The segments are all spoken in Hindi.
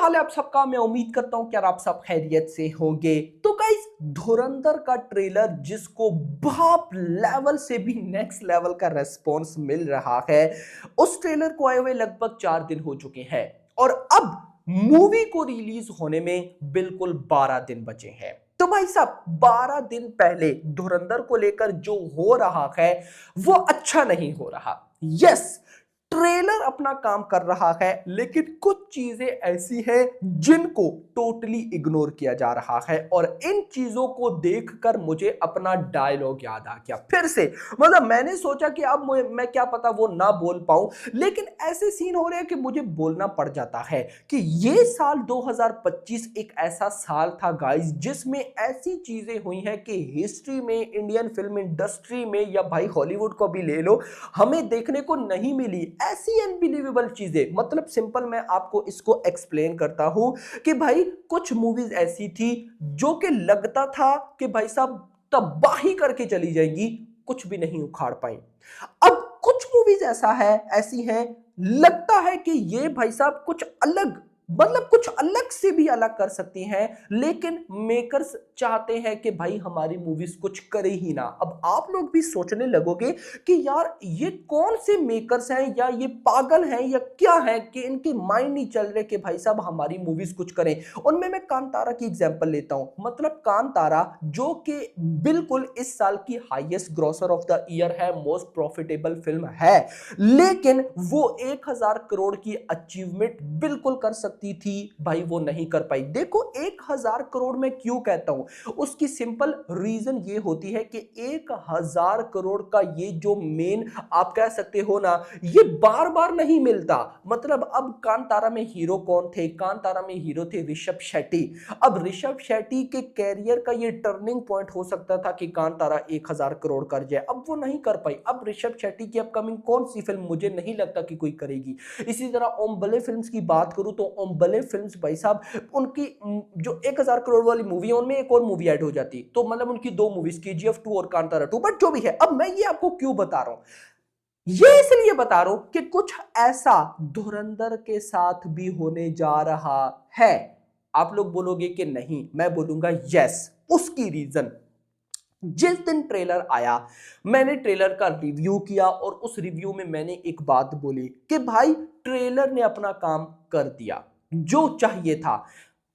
हाल है आप सबका। मैं उम्मीद करता हूं कि यार आप सब खैरियत से होंगे। तो गाइस, धुरंधर का ट्रेलर जिसको बाप लेवल से भी नेक्स्ट लेवल का रेस्पॉन्स मिल रहा है, उस ट्रेलर को आए हुए लगभग 4 दिन हो चुके हैं और अब मूवी को रिलीज होने में बिल्कुल 12 दिन बचे हैं। तो भाई साहब, 12 दिन पहले धुरंधर को लेकर जो हो रहा है वो अच्छा नहीं हो रहा। यस, ट्रेलर अपना काम कर रहा है, लेकिन कुछ चीजें ऐसी हैं जिनको टोटली इग्नोर किया जा रहा है और इन चीजों को देखकर मुझे अपना डायलॉग याद आ गया फिर से। मतलब मैंने सोचा कि अब मैं क्या पता वो ना बोल पाऊं, लेकिन ऐसे सीन हो रहे हैं कि मुझे बोलना पड़ जाता है कि ये साल 2025 एक ऐसा साल था गाइस जिसमें ऐसी चीजें हुई हैं कि हिस्ट्री में, इंडियन फिल्म इंडस्ट्री में या भाई हॉलीवुड को भी ले लो, हमें देखने को नहीं मिली ऐसी अनबिलीवेबल चीजें। मतलब सिंपल मैं आपको इसको एक्सप्लेन करता हूं कि भाई कुछ मूवीज ऐसी थी जो कि लगता था कि भाई साहब तबाही करके चली जाएंगी, कुछ भी नहीं उखाड़ पाई। अब कुछ मूवीज ऐसी हैं लगता है कि ये भाई साहब कुछ अलग, मतलब कुछ अलग से भी अलग कर सकती हैं, लेकिन मेकर्स चाहते हैं कि भाई हमारी मूवीज कुछ करे ही ना। अब आप लोग भी सोचने लगोगे कि यार ये कौन से मेकर्स हैं, या ये पागल हैं या क्या है कि इनके माइंड नहीं चल रहे कि भाई साहब हमारी मूवीज कुछ करें। उनमें मैं कांतारा की एग्जांपल लेता हूं। मतलब कांतारा जो कि बिल्कुल इस साल की highest grocer of the year है, मोस्ट प्रॉफिटेबल फिल्म है, लेकिन वो 1000 करोड़ की अचीवमेंट बिल्कुल कर सकती थी भाई, वो नहीं कर पाई। देखो 1000 करोड़ में क्यों कहता हूं, उसकी सिंपल रीजन ये होती है कि 1000 करोड़ का ये जो मेन आप कह सकते हो ना, ये बार बार नहीं मिलता। मतलब अब कांतारा में हीरो कौन थे? कांतारा में हीरो थे ऋषभ शेट्टी। अब ऋषभ शेट्टी के कैरियर का ये टर्निंग पॉइंट हो सकता था कि कांतारा 1000 करोड़ कर जाए, अब वो नहीं कर पाई। अब ऋषभ शेट्टी की अपकमिंग कौन सी फिल्म मुझे नहीं लगता कि कोई करेगी। इसी तरह ओम बले फिल्म्स की बात करूं तो ओम बले फिल्म्स भाई साहब, उनकी जो 1000 करोड़ वाली मूवी है उनमें एक और मूवी ऐड हो जाती, तो मतलब उनकी दो मूवीज KGF 2 और कांतारा 2। बट जो भी है, अब मैं ये आपको क्यों बता रहा हूं, ये इसलिए बता रहा हूं कि कुछ ऐसा धुरंधर के साथ भी होने जा रहा है। आप लोग बोलोगे कि नहीं, मैं बोलूंगा यस। उसकी रीजन, जिस दिन ट्रेलर आया मैंने ट्रेलर का रिव्यू किया और उस रिव्यू में मैंने एक बात बोली कि भाई ट्रेलर ने अपना काम कर दिया जो चाहिए था।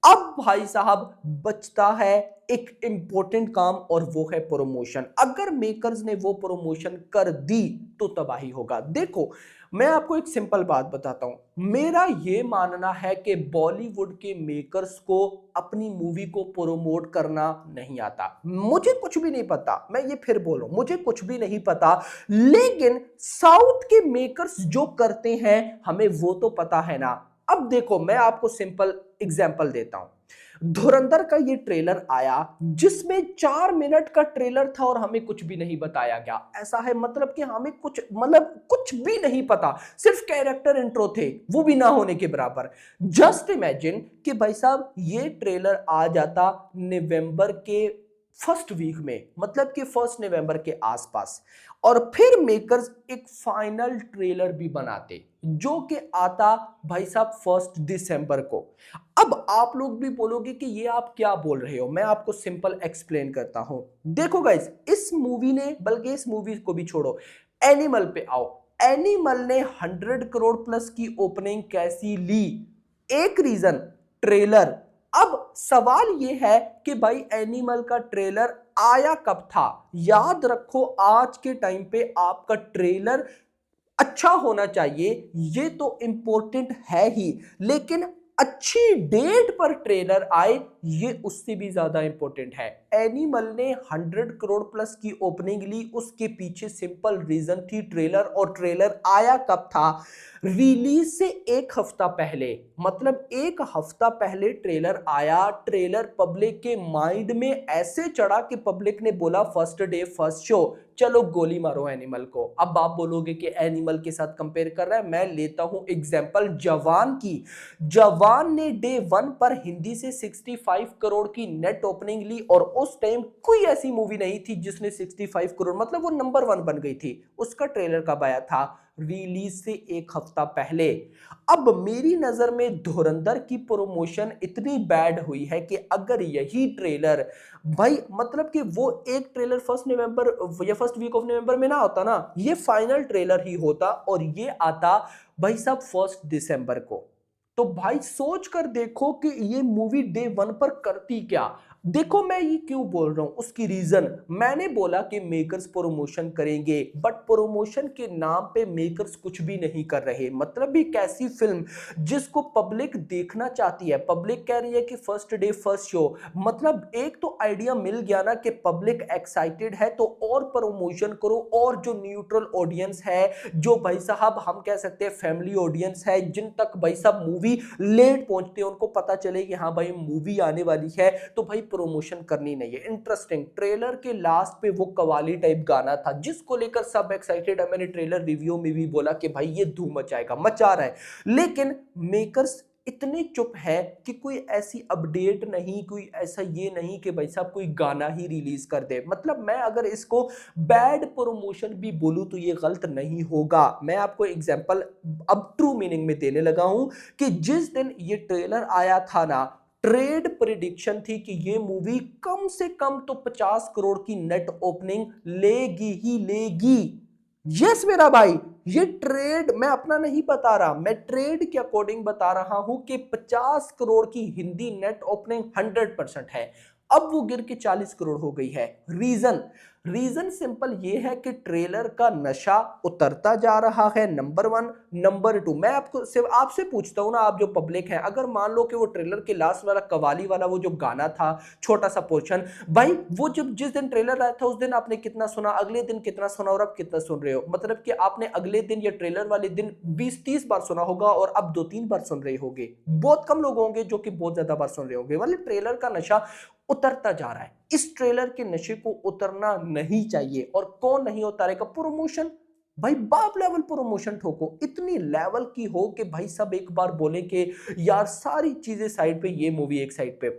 अब भाई साहब बचता है एक इंपॉर्टेंट काम और वो है प्रमोशन। अगर मेकर्स ने वो प्रमोशन कर दी तो तबाही होगा। देखो मैं आपको एक सिंपल बात बताता हूं, मेरा ये मानना है कि बॉलीवुड के मेकर्स को अपनी मूवी को प्रमोट करना नहीं आता। मुझे कुछ भी नहीं पता, मैं ये फिर बोलूं, मुझे कुछ भी नहीं पता, लेकिन साउथ के मेकर्स जो करते हैं हमें वो तो पता है ना। अब देखो मैं आपको सिंपल एग्जांपल देता हूं। धुरंधर का ये ट्रेलर आया जिसमें 4 मिनट का ट्रेलर था और हमें कुछ भी नहीं बताया गया। ऐसा है मतलब कि हमें कुछ भी नहीं पता, सिर्फ कैरेक्टर इंट्रो थे, वो भी ना होने के बराबर। जस्ट इमेजिन कि भाई साहब ये ट्रेलर आ जाता नवंबर के फर्स्ट वीक में, मतलब कि 1 नवंबर के आसपास, और फिर मेकर्स एक फाइनल ट्रेलर भी बनाते जो कि आता भाई साहब 1 दिसंबर को। अब आप लोग भी बोलोगे कि ये आप क्या बोल रहे हो, मैं आपको सिंपल एक्सप्लेन करता हूं। देखो गाइस, इस मूवी ने, बल्कि इस मूवी को भी छोड़ो, एनिमल पे आओ। एनिमल ने 100 करोड़ प्लस की ओपनिंग कैसी ली? एक रीजन, ट्रेलर। अब सवाल यह है कि भाई एनिमल का ट्रेलर आया कब था? याद रखो आज के टाइम पे आपका ट्रेलर अच्छा होना चाहिए, ये तो इंपॉर्टेंट है ही, लेकिन अच्छी डेट पर ट्रेलर आए ये उससे भी ज्यादा इंपॉर्टेंट है। एनिमल ने 100 करोड़ प्लस की ओपनिंग ली, उसके पीछे सिंपल रीजन थी ट्रेलर। और ट्रेलर आया कब था? रिलीज से 1 हफ्ता पहले, मतलब 1 हफ्ता पहले ट्रेलर आया। ट्रेलर पब्लिक के माइंड में ऐसे चढ़ा कि पब्लिक ने बोला फर्स्ट डे फर्स्ट शो, चलो गोली मारो एनिमल को। अब आप बोलोगे कि एनिमल के साथ कंपेयर कर रहा है, मैं लेता हूं एग्जांपल जवान की। जवान ने डे 1 पर हिंदी से 65 करोड़ की नेट ओपनिंग ली और उस टाइम कोई ऐसी मूवी नहीं थी जिसने 65 करोड़, मतलब वो नंबर 1 बन गई थी। उसका ट्रेलर कब आया था? रिलीज से एक हफ्ता पहले। अब मेरी नजर में धुरंधर की प्रमोशन इतनी बैड हुई है कि अगर यही ट्रेलर भाई मतलब कि वो एक ट्रेलर फर्स्ट नवंबर या फर्स्ट वीक ऑफ नवंबर में ना होता ना, ये फाइनल ट्रेलर ही होता और ये आता भाई साहब फर्स्ट दिसंबर को। तो भाई सोच कर देखो कि ये मूवी डे वन पर करती क्या। देखो मैं ये क्यों बोल रहा हूं, उसकी रीजन मैंने बोला कि मेकर्स प्रमोशन करेंगे, बट प्रमोशन के नाम पे मेकर्स कुछ भी नहीं कर रहे। मतलब एक ऐसी फिल्म जिसको पब्लिक देखना चाहती है, पब्लिक कह रही है कि फर्स्ट डे फर्स्ट शो, मतलब एक तो आइडिया मिल गया ना कि पब्लिक एक्साइटेड है तो और प्रमोशन करो। और जो न्यूट्रल ऑडियंस है, जो भाई साहब हम कह सकते हैं फैमिली ऑडियंस है, जिन तक भाई साहब मूवी लेट पहुंचते हैं, उनको पता चले कि हाँ भाई मूवी आने वाली है, तो भाई प्रमोशन करनी नहीं है। इंटरेस्टिंग ट्रेलर के लास्ट पे वो कवाली टाइप गाना था जिसको लेकर सब एक्साइटेड है। मैंने ट्रेलर रिव्यू में भी बोला कि भाई ये धूम मचाएगा, मचा रहा है। लेकिन मेकर्स इतने चुप है कि कोई ऐसी अपडेट नहीं, कोई ऐसा ये नहीं कि भाई साहब कोई गाना ही रिलीज कर दे। मतलब मैं अगर इसको बैड प्रमोशन भी बोलूं तो ये गलत नहीं होगा। मैं आपको एग्जांपल अब ट्रू मीनिंग में देने लगा हूं कि जिस दिन ये ट्रेलर आया था ना, ट्रेड प्रिडिक्शन थी कि ये मूवी कम से कम तो 50 करोड़ की नेट ओपनिंग लेगी ही लेगी। यस मेरा भाई, ये ट्रेड मैं अपना नहीं बता रहा, मैं ट्रेड के अकॉर्डिंग बता रहा हूं कि 50 करोड़ की हिंदी नेट ओपनिंग 100% है। अब वो गिर के 40 करोड़ हो गई है। रीजन रीजन सिंपल ये है कि ट्रेलर का नशा उतरता जा रहा है, नंबर वन। नंबर टू, मैं आपको सिर्फ आपसे पूछता हूं ना, आप जो पब्लिक है, अगर मान लो कि वो ट्रेलर के लास्ट वाला कवाली वाला वो जो गाना था, छोटा सा पोर्शन, भाई वो जब जिस दिन ट्रेलर आया था उस दिन आपने कितना सुना, अगले दिन कितना सुना और अब कितना सुन रहे हो? मतलब कि आपने अगले दिन या ट्रेलर वाले दिन 20-30 बार सुना होगा और अब 2-3 बार सुन रहे होगे। बहुत कम लोग होंगे जो कि बहुत ज्यादा बार सुन रहे होंगे। मतलब ट्रेलर का नशा उतरता जा रहा है। इस ट्रेलर के नशे को उतरना नहीं चाहिए। और कौन नहीं उतारेगा? प्रमोशन। भाई बाप लेवल प्रमोशन ठोको, इतनी लेवल की हो कि भाई सब एक बार बोले कि यार सारी चीजें साइड पे, ये मूवी एक साइड पे,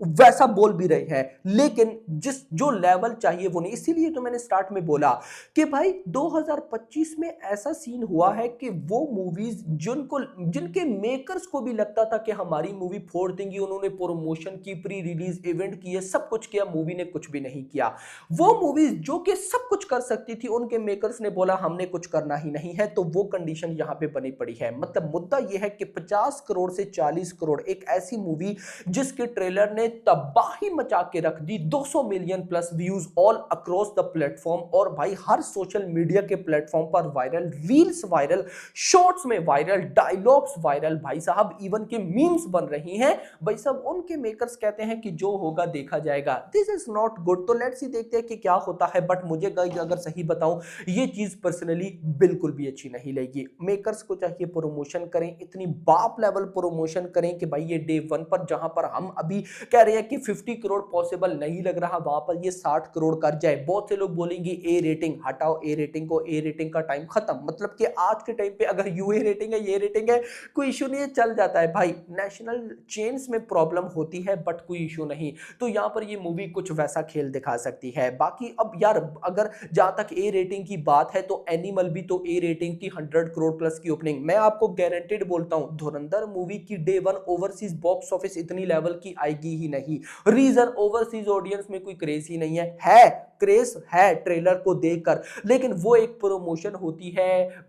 वैसा बोल भी रहे हैं। लेकिन जिस जो लेवल चाहिए वो नहीं। इसीलिए तो मैंने स्टार्ट में बोला कि भाई 2025 में ऐसा सीन हुआ है कि वो मूवीज जिनको जिनके मेकर्स को भी लगता था कि हमारी मूवी फोड़ देंगी, उन्होंने प्रमोशन की, प्री रिलीज इवेंट किए, सब कुछ किया, मूवी ने कुछ भी नहीं किया। वो मूवीज जो कि सब कुछ कर सकती थी, उनके मेकर्स ने बोला हमने कुछ करना ही नहीं है, तो वो कंडीशन यहां पे बनी पड़ी है। मतलब मुद्दा यह है कि 50 करोड़ से 40 करोड़ एक ऐसी मूवी जिसके ट्रेलर ने तबाही मचा के रख दी, 200 million plus views all across the platform, और भाई हर सोशल मीडिया के प्लेटफॉर्म पर वायरल, रील्स वायरल, शॉर्ट्स में वायरल, डायलॉग्स वायरल, भाई साहब इवन के मीम्स बन रही हैं। भाई साहब उनके मेकर्स कहते हैं कि जो होगा देखा जाएगा। This is not good. तो लेट्स सी देखते हैं कि क्या होता है। बट मुझे अगर सही बताऊं, ये चीज पर्सनली बिल्कुल भी अच्छी नहीं लगी। मेकर्स को चाहिए प्रमोशन करें, इतनी बाप लेवल प्रमोशन करें कि भाई ये डे वन पर, जहां पर हम अभी कह रहे हैं कि 50 करोड़ पॉसिबल नहीं लग रहा, वहां पर ये 60 करोड़ कर जाए। बहुत से लोग बोलेंगे ए रेटिंग हटाओ, ए रेटिंग को, ए रेटिंग का टाइम खत्म। मतलब कि आज के टाइम पे अगर यूए रेटिंग है, ये रेटिंग है, कोई इशू नहीं है, चल जाता है भाई। नेशनल चेन्स में प्रॉब्लम होती है बट कोई इशू नहीं। तो यहां पर ये मूवी कुछ वैसा खेल दिखा सकती है। बाकी अब यार अगर जहां तक ए रेटिंग की बात है तो एनिमल भी तो ए रेटिंग थी, 100 करोड़ प्लस की ओपनिंग। मैं आपको गारंटेड बोलता हूं धुरंधर मूवी की day one overseas box office इतनी लेवल की आएगी ही नहीं। रीजन ओवरसीज ऑडियंस में कोई क्रेज ही नहीं है क्रेज है ट्रेलर को देखकर, लेकिन वो एक प्रमोशन होती है,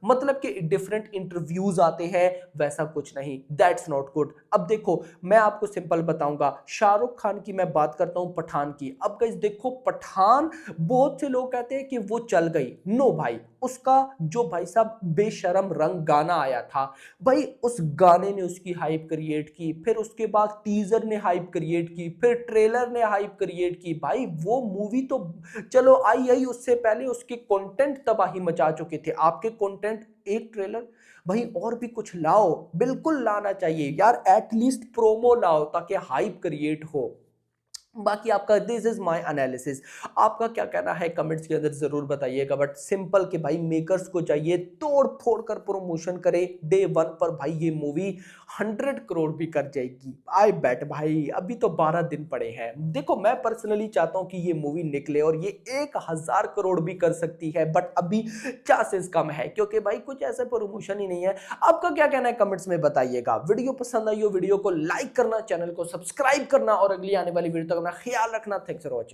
मतलब कि डिफरेंट इंटरव्यूज आते हैं, वैसा कुछ नहीं। That's not good. अब देखो मैं आपको सिंपल बताऊंगा, शाहरुख खान की मैं बात करता हूं, पठान की। अब गाइस देखो पठान, बहुत से लोग कहते हैं कि वो चल गई। नो भाई, उसका जो भाई साहब बेशरम रंग गाना आया था, भाई उस गाने ने उसकी हाइप क्रिएट की, फिर उसके बाद टीजर ने हाइप क्रिएट की, फिर ट्रेलर ने हाइप क्रिएट की। भाई वो मूवी तो चलो आई, उससे पहले उसके कंटेंट तबाही मचा चुके थे। आपके कंटेंट, एक ट्रेलर, भाई और भी कुछ लाओ, बिल्कुल लाना चाहिए यार, एटलीस्ट प्रोमो लाओ ताकि हाइप क्रिएट हो। बाकी आपका दिस इज माय एनालिसिस। आपका क्या कहना है कमेंट्स के अंदर जरूर बताइएगा। बट सिंपल कि भाई मेकर्स को चाहिए तोड़ फोड़ कर प्रमोशन करे, डे वन पर भाई ये मूवी 100 करोड़ भी कर जाएगी। आई बेट भाई, अभी तो 12 दिन पड़े हैं। देखो मैं पर्सनली चाहता हूं कि ये मूवी निकले और ये 1000 करोड़ भी कर सकती है, बट अभी चांसेस कम है क्योंकि भाई कुछ ऐसा प्रमोशन ही नहीं है। आपका क्या कहना है कमेंट्स में बताइएगा। वीडियो पसंद आई हो वीडियो को लाइक करना, चैनल को सब्सक्राइब करना और अगली आने वाली वीडियो तक अपना ख्याल रखना। Thanks for watching.